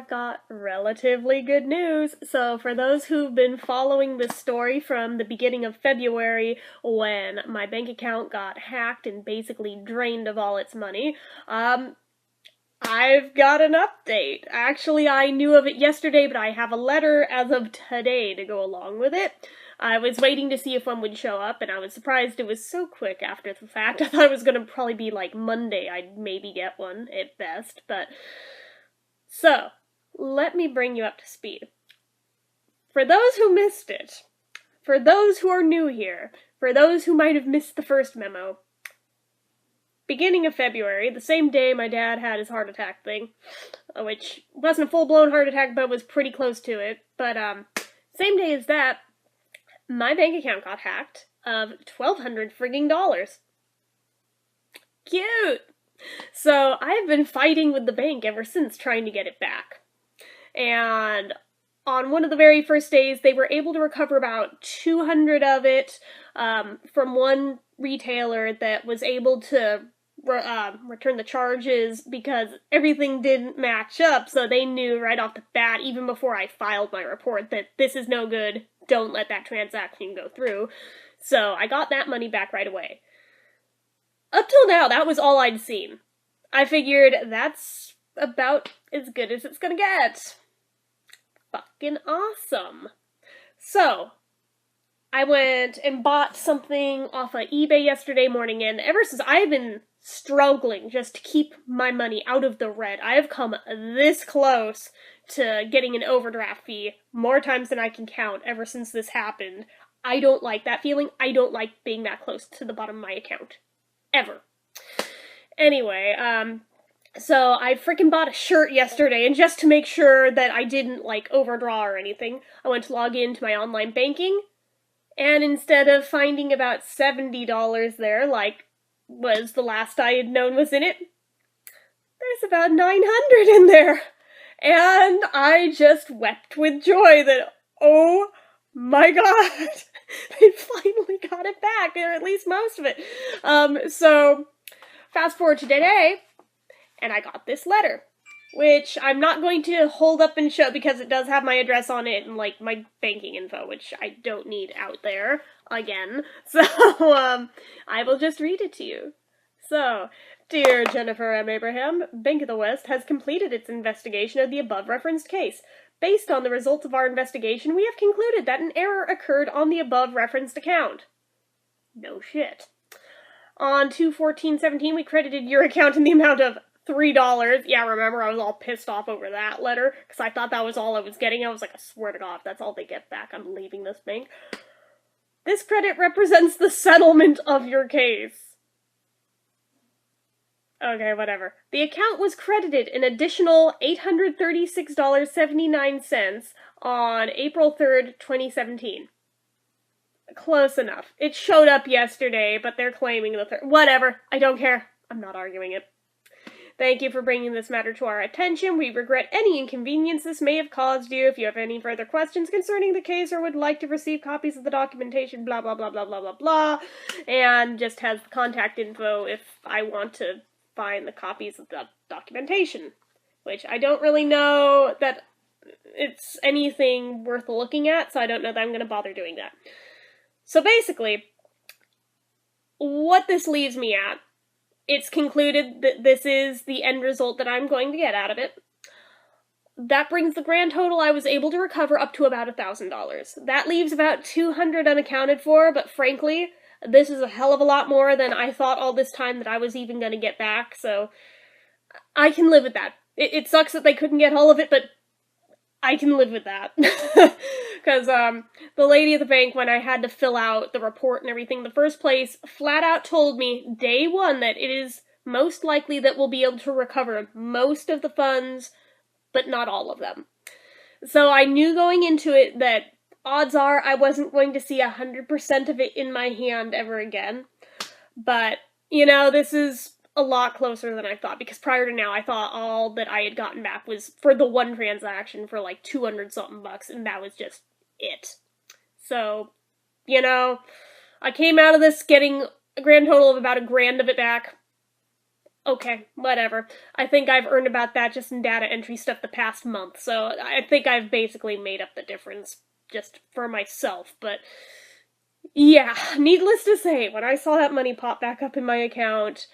got relatively good news. So for those who've been following this story from the beginning of February, when my bank account got hacked and basically drained of all its money, I've got an update. Actually, I knew of it yesterday, but I have a letter as of today to go along with it. I was waiting to see if one would show up, and I was surprised it was so quick after the fact. I thought it was gonna probably be like Monday I'd maybe get one, at best, but... So, let me bring you up to speed. For those who missed it, for those who are new here, for those who might have missed the first memo, beginning of February, the same day my dad had his heart attack thing, which wasn't a full-blown heart attack, but was pretty close to it, but, same day as that, my bank account got hacked of $1,200 frigging dollars. Cute! So, I've been fighting with the bank ever since trying to get it back. And on one of the very first days, they were able to recover about 200 of it, from one retailer that was able to return the charges because everything didn't match up, so they knew right off the bat, even before I filed my report, that this is no good, don't let that transaction go through. So I got that money back right away. Up till now, that was all I'd seen. I figured that's about as good as it's gonna get. Fucking awesome. So, I went and bought something off of eBay yesterday morning, and ever since I've been struggling just to keep my money out of the red. I have come this close to getting an overdraft fee more times than I can count ever since this happened. I don't like that feeling. I don't like being that close to the bottom of my account. Ever. Anyway, so I freaking bought a shirt yesterday, and just to make sure that I didn't, overdraw or anything, I went to log into my online banking, and instead of finding about $70 there, was the last I had known was in it, there's about $900 in there. And I just wept with joy that, oh my god, they finally got it back, or at least most of it. So, fast forward to today, and I got this letter, which I'm not going to hold up and show because it does have my address on it and, my banking info, which I don't need out there, again. So, I will just read it to you. So, Dear Jennifer M. Abraham, Bank of the West has completed its investigation of the above-referenced case. Based on the results of our investigation, we have concluded that an error occurred on the above-referenced account. No shit. On 2/14/17, we credited your account in the amount of $3. Yeah, remember, I was all pissed off over that letter, because I thought that was all I was getting. I was like, I swear to God, if that's all they get back, I'm leaving this bank. This credit represents the settlement of your case. Okay, whatever. The account was credited an additional $836.79 on April 3rd, 2017. Close enough. It showed up yesterday, but they're claiming the third. Whatever. I don't care. I'm not arguing it. Thank you for bringing this matter to our attention. We regret any inconvenience this may have caused you. If you have any further questions concerning the case or would like to receive copies of the documentation, blah, blah, blah, blah, blah, blah, blah. And just has the contact info if I want to find the copies of the documentation. Which I don't really know that it's anything worth looking at, so I don't know that I'm going to bother doing that. So basically, what this leaves me at, it's concluded that this is the end result that I'm going to get out of it. That brings the grand total I was able to recover up to about $1,000. That leaves about $200 unaccounted for, but frankly, this is a hell of a lot more than I thought all this time that I was even going to get back, so I can live with that. It sucks that they couldn't get all of it, but I can live with that. Because, the lady at the bank, when I had to fill out the report and everything in the first place, flat out told me, day one, that it is most likely that we'll be able to recover most of the funds, but not all of them. So I knew going into it that odds are I wasn't going to see 100% of it in my hand ever again. But, this is a lot closer than I thought, because prior to now, I thought all that I had gotten back was for the one transaction for 200-something bucks, and that was just it. So, I came out of this getting a grand total of about $1,000 of it back. Okay, whatever. I think I've earned about that just in data entry stuff the past month, so I think I've basically made up the difference just for myself, but yeah, needless to say, when I saw that money pop back up in my account,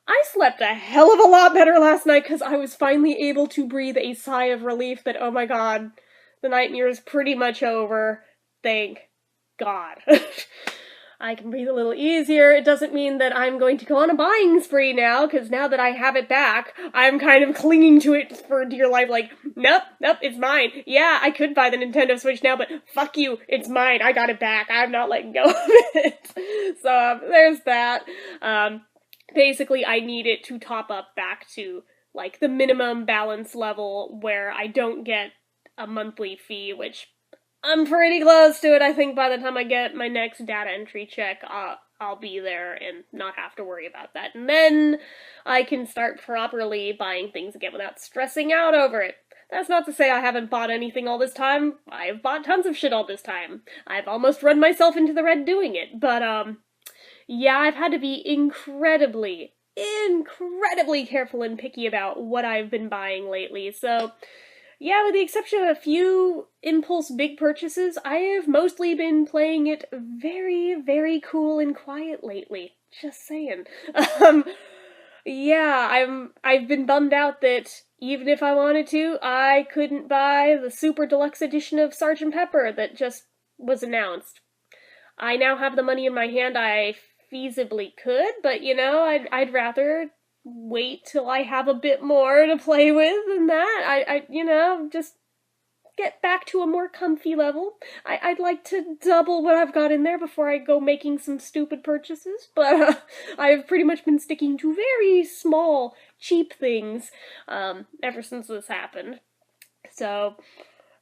I slept a hell of a lot better last night because I was finally able to breathe a sigh of relief that, oh my god, the nightmare is pretty much over. Thank God. I can breathe a little easier. It doesn't mean that I'm going to go on a buying spree now, because now that I have it back, I'm kind of clinging to it for dear life, like, nope, it's mine. Yeah, I could buy the Nintendo Switch now, but fuck you, it's mine. I got it back. I'm not letting go of it. So, there's that. Basically, I need it to top up back to, like, the minimum balance level where I don't get a monthly fee, which I'm pretty close to it. I think by the time I get my next data entry check, I'll be there and not have to worry about that. And then I can start properly buying things again without stressing out over it. That's not to say I haven't bought anything all this time. I've bought tons of shit all this time. I've almost run myself into the red doing it. But, yeah, I've had to be incredibly careful and picky about what I've been buying lately. So, yeah, with the exception of a few impulse big purchases, I have mostly been playing it very, very cool and quiet lately. Just saying. Yeah, I've been bummed out that even if I wanted to, I couldn't buy the super deluxe edition of Sgt. Pepper that just was announced. I now have the money in my hand. I feasibly could, but I'd rather wait till I have a bit more to play with than that. I just get back to a more comfy level. I'd like to double what I've got in there before I go making some stupid purchases, but I've pretty much been sticking to very small, cheap things ever since this happened. So,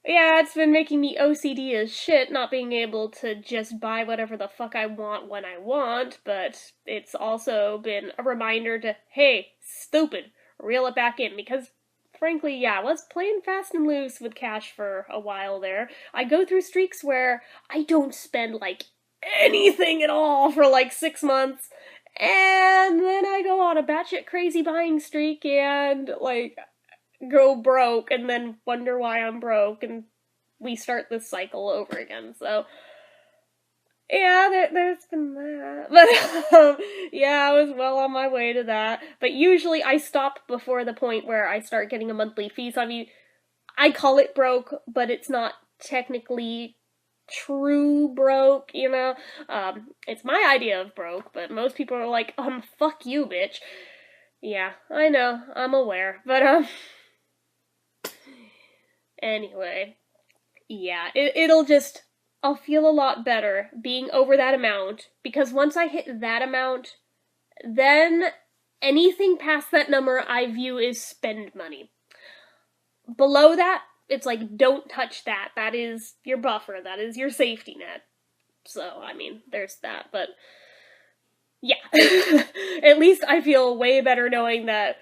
yeah, it's been making me OCD as shit, not being able to just buy whatever the fuck I want when I want, but it's also been a reminder to, hey, stupid, reel it back in, because frankly, yeah, I was playing fast and loose with cash for a while there. I go through streaks where I don't spend, like, anything at all for, like, 6 months, and then I go on a batshit crazy buying streak and, like, go broke and then wonder why I'm broke, and we start this cycle over again. So, yeah, there's been that. But, yeah, I was well on my way to that. But usually I stop before the point where I start getting a monthly fee. So, I mean, I call it broke, but it's not technically true broke, It's my idea of broke, but most people are like, fuck you, bitch. Yeah, I know, I'm aware. But, anyway, yeah, I'll feel a lot better being over that amount, because once I hit that amount, then anything past that number I view as spend money. Below that, it's like, don't touch that. That is your buffer. That is your safety net. So, I mean, there's that, but yeah. At least I feel way better knowing that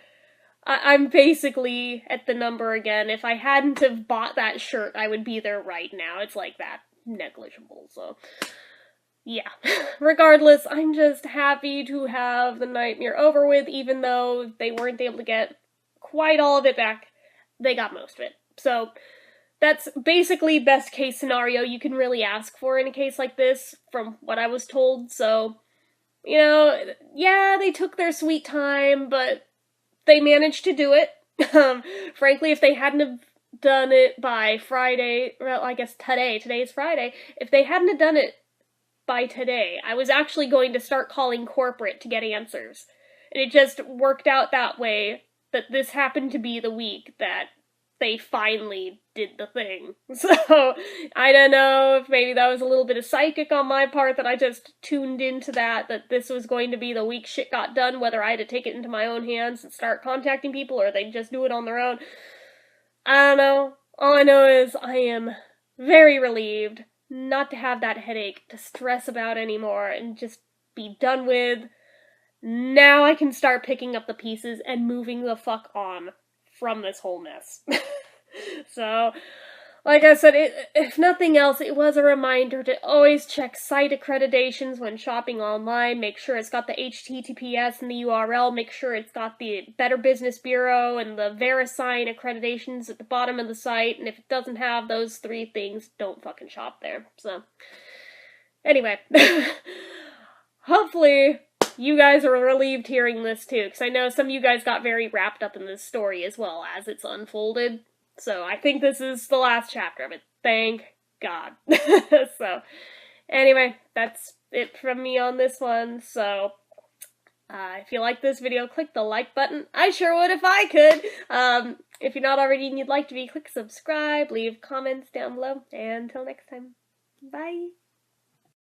I'm basically at the number again. If I hadn't have bought that shirt, I would be there right now. It's like that negligible, so yeah. Regardless, I'm just happy to have the nightmare over with, even though they weren't able to get quite all of it back. They got most of it. So that's basically best case scenario you can really ask for in a case like this, from what I was told. So, yeah, they took their sweet time, but they managed to do it. Frankly, if they hadn't have done it by Friday, well, I guess today's Friday, if they hadn't have done it by today, I was actually going to start calling corporate to get answers. And it just worked out that way, that this happened to be the week that they finally did the thing. So, I don't know if maybe that was a little bit of psychic on my part, that I just tuned into that this was going to be the week shit got done, whether I had to take it into my own hands and start contacting people, or they'd just do it on their own. I don't know. All I know is I am very relieved not to have that headache to stress about anymore, and just be done with. Now I can start picking up the pieces and moving the fuck on from this whole mess. So, Like I said, if nothing else, it was a reminder to always check site accreditations when shopping online. Make sure it's got the HTTPS and the URL. Make sure it's got the Better Business Bureau and the VeriSign accreditations at the bottom of the site. And if it doesn't have those three things, don't fucking shop there. So, anyway. Hopefully, you guys are relieved hearing this too, because I know some of you guys got very wrapped up in this story as well as it's unfolded. So I think this is the last chapter of it. Thank God. So, anyway, that's it from me on this one. So, if you like this video, click the like button. I sure would if I could. If you're not already and you'd like to be, click subscribe, leave comments down below. And until next time, bye.